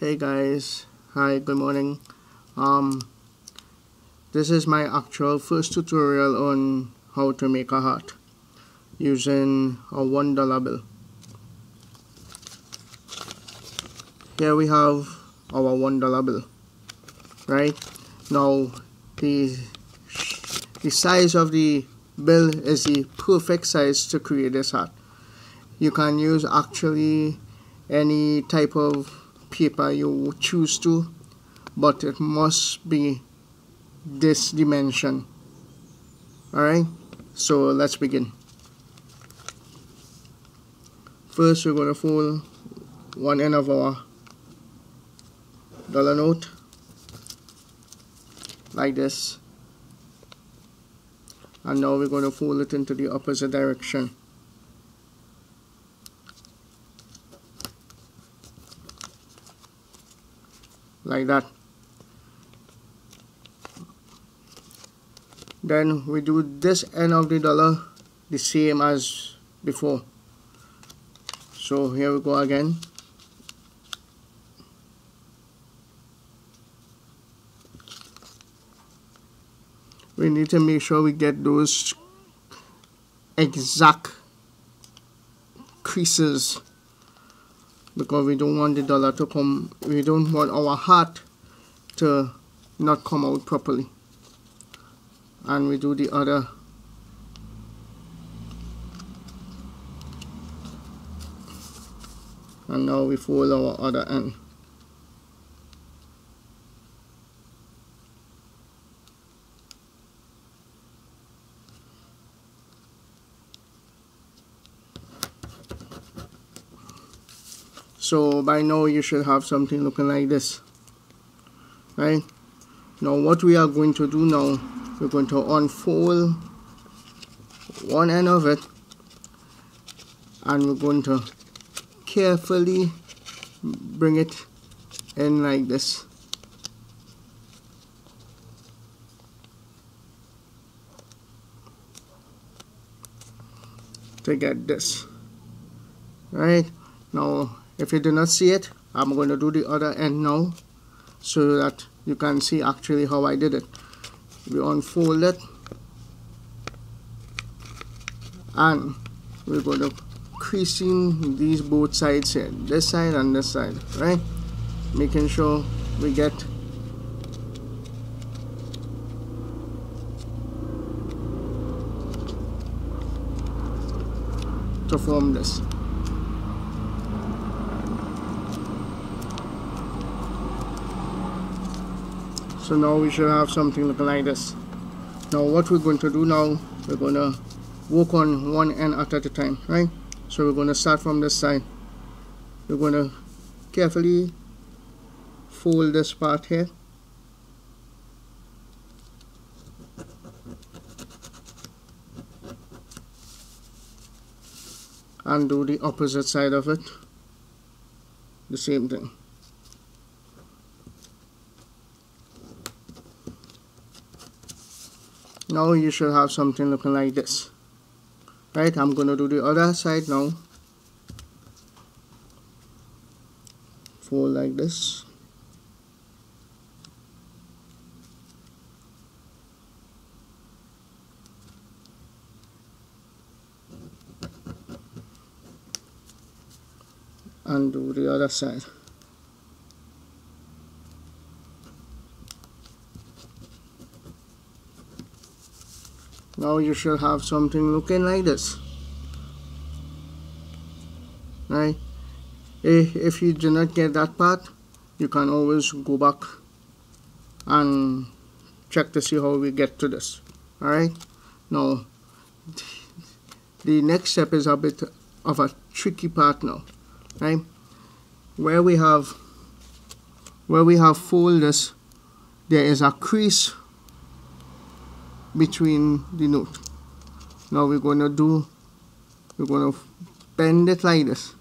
Hey guys, hi, good morning. Um, this is my actual first tutorial on how to make a heart using a $1 bill. Here we have our $1 bill, right? Now the size of the bill is the perfect size to create this heart. You can use actually any type of paper you choose to, but it must be this dimension. Alright, so let's begin. First we're going to fold one end of our dollar note like this, and now we're going to fold it into the opposite direction. Like that. Then we do this end of the dollar the same as before. So here we go again. We need to make sure we get those exact creases, because we don't want the dollar to come, we don't want our heart to not come out properly. And we do the other. And now we fold our other end. So by now you should have something looking like this, right? Now what we are going to do now, we're going to unfold one end of it, and we're going to carefully bring it in like this. To get this, right? Now if you do not see it, I'm going to do the other end now so that you can see actually how I did it. We unfold it and we're going to creasing these both sides here, this side and this side, right? Making sure we get to form this. So now we should have something looking like this. Now what we're going to do now, we're going to work on one end at a time, right? So we're going to start from this side. We're going to carefully fold this part here. And do the opposite side of it. The same thing. Now you should have something looking like this, right? I'm going to do the other side now. Fold like this. And do the other side. Now you should have something looking like this, right? If you do not get that part, you can always go back and check to see how we get to this. Alright, now the next step is a bit of a tricky part now, right? Where we have fold this, there is a crease between the note. Now we're going to bend it like this.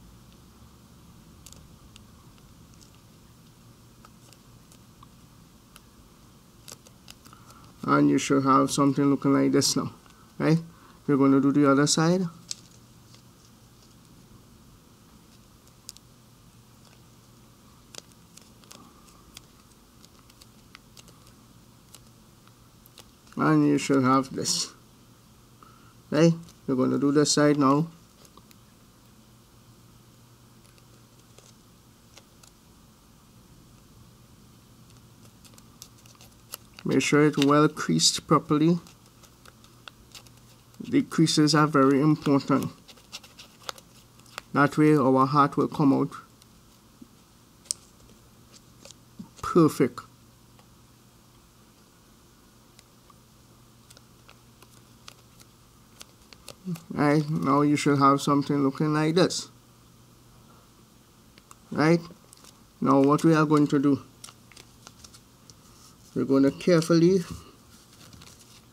And you should have something looking like this now, right? We're going to do the other side. and you should have this. Right, we're going to do this side now. Make sure it's well creased properly. The creases are very important. That way our heart will come out perfect. Right, now you should have something looking like this. Right, now what we are going to do, we're going to carefully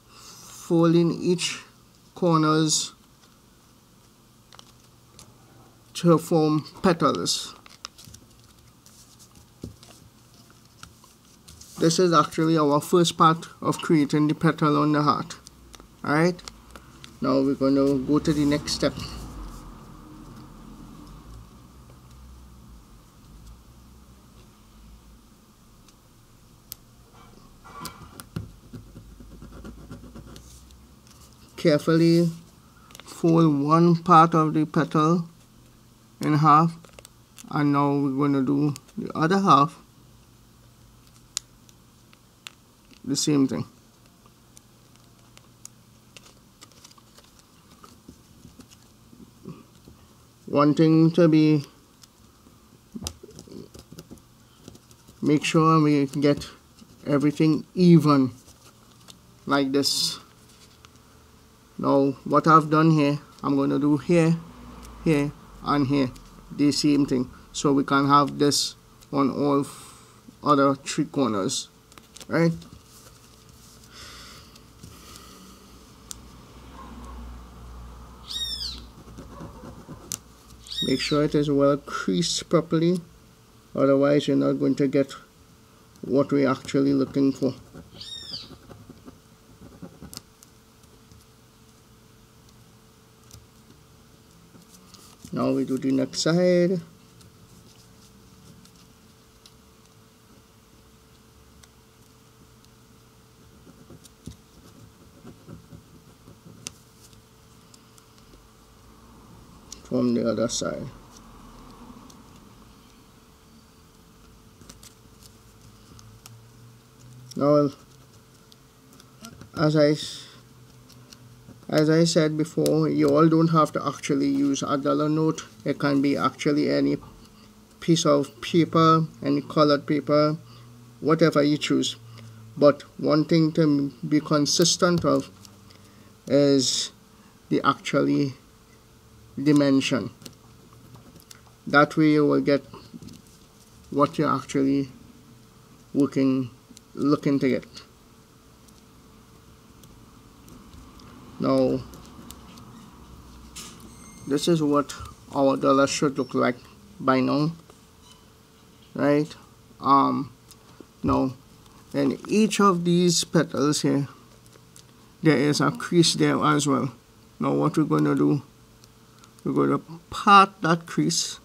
fold in each corners to form petals. This is actually our first part of creating the petal on the heart. Alright, now we're going to go to the next step. Carefully fold one part of the petal in half, and now we're going to do the other half the same thing. One thing to be, make sure we get everything even like this. Now what I've done here, I'm going to do here, here and here, the same thing, so we can have this on all other three corners. Right, make sure it is well creased properly, otherwise you're not going to get what we're actually looking for. Now we do the next side. From the other side. Now, as I said before, you all don't have to actually use a dollar note. It can be actually any piece of paper, any colored paper, whatever you choose. But one thing to be consistent of is the actually dimension. That way you will get what you're actually looking to get. Now this is what our dollar should look like by now. Right, now in each of these petals here there is a crease there as well. Now what we're going to do, we're going to part that crease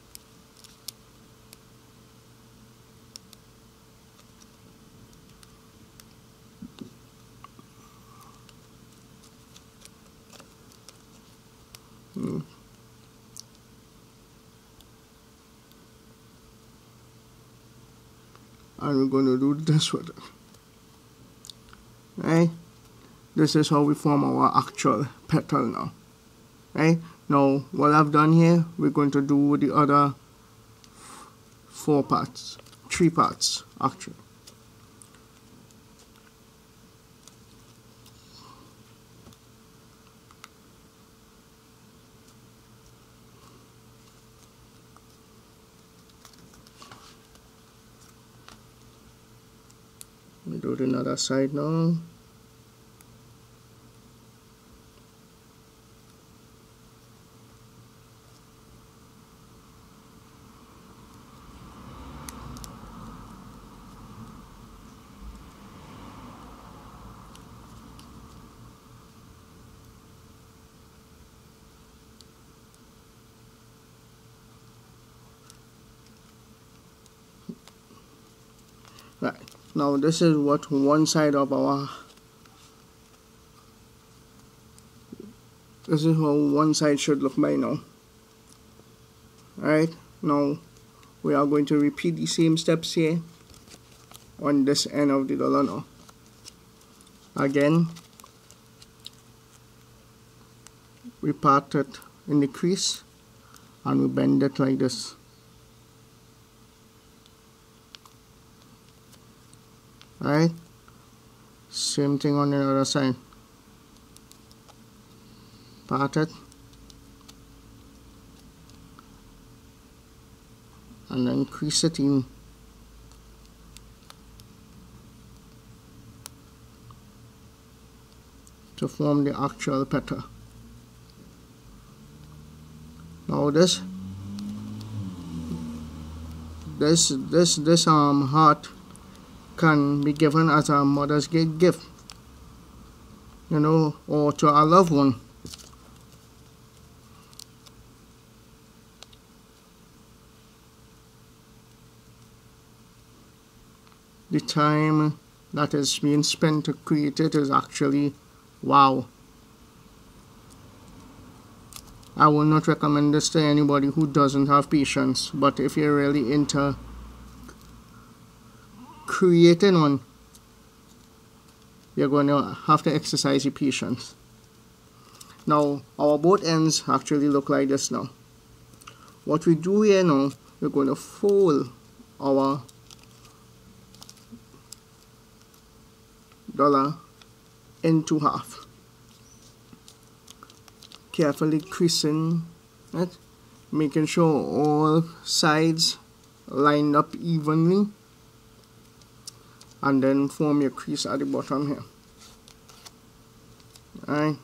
and we're going to do this with it. Right, this is how we form our actual petal now. Right, now what I've done here, we're going to do the other three parts actually. We do the other side now. Right, now this is what one side of our This is how one side should look by now. Alright, now we are going to repeat the same steps here on this end of the dollar now. Again, we part it in the crease and we bend it like this. Alright, same thing on the other side. Part it and then crease it in. To form the actual petal. Now this heart can be given as a Mother's Day gift, you know, or to a loved one. The time that is being spent to create it is actually wow. I will not recommend this to anybody who doesn't have patience, but if you're really into creating one, you're going to have to exercise your patience. Now, our both ends actually look like this now. What we do here now, we're going to fold our dollar into half, carefully creasing it, making sure all sides line up evenly, and then form your crease at the bottom here. Alright.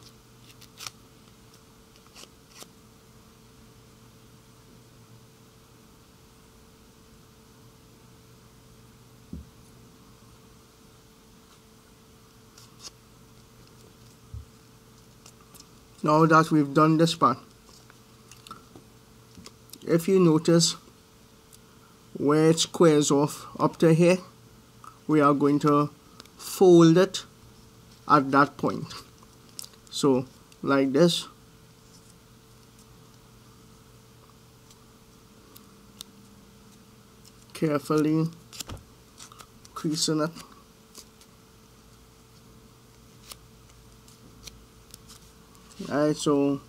Now that we've done this part, if you notice where it squares off up to here, we are going to fold it at that point. So like this. Carefully creasing it. Alright, so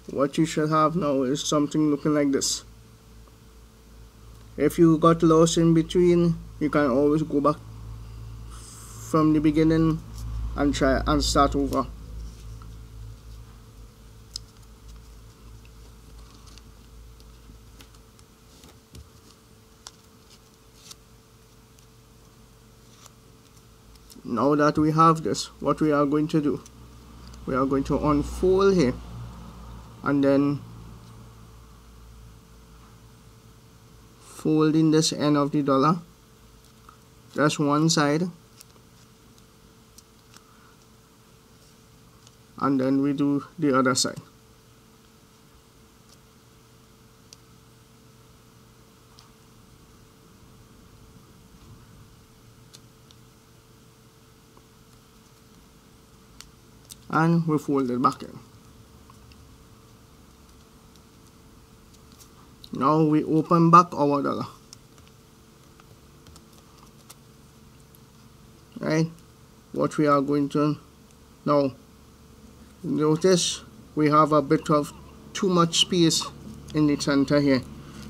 what you should have now is something looking like this. If you got lost in between, you can always go back from the beginning and try and start over. Now that we have this, what we are going to do, we are going to unfold here and then fold in this end of the dollar, just one side, and then we do the other side. And we fold it back in. Now we open back our dollar. Right? What we are going to now, notice we have a bit of too much space in the center here.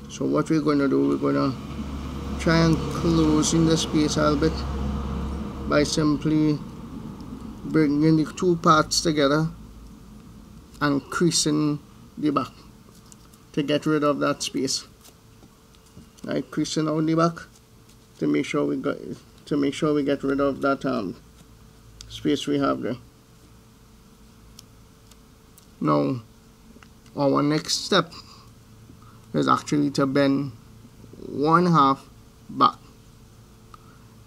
So what we're going to do, we're going to try and close in the space a little bit by simply bringing the two parts together and creasing the back to get rid of that space. Right, creasing out the back to make sure we get rid of that space we have there. Now, our next step is actually to bend one half back.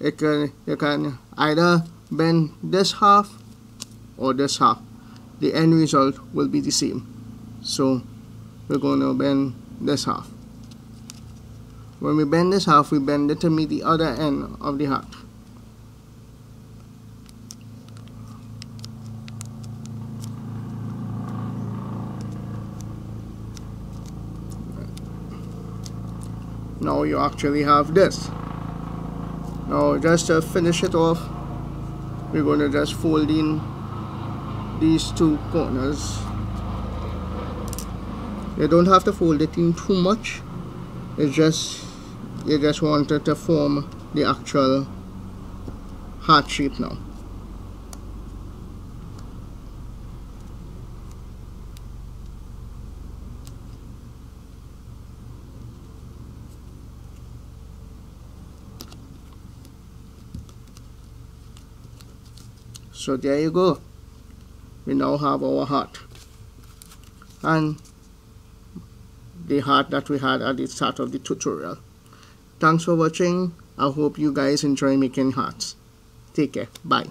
You can either bend this half or this half. The end result will be the same. So we're going to bend this half. When we bend this half, we bend it to meet the other end of the hat. now you actually have this. Now just to finish it off, we're going to just fold in these two corners. You don't have to fold it in too much. It's just, you just want it to form the actual heart shape now. So there you go. We now have our heart, and the heart that we had at the start of the tutorial. Thanks for watching. I hope you guys enjoy making hearts. Take care. Bye.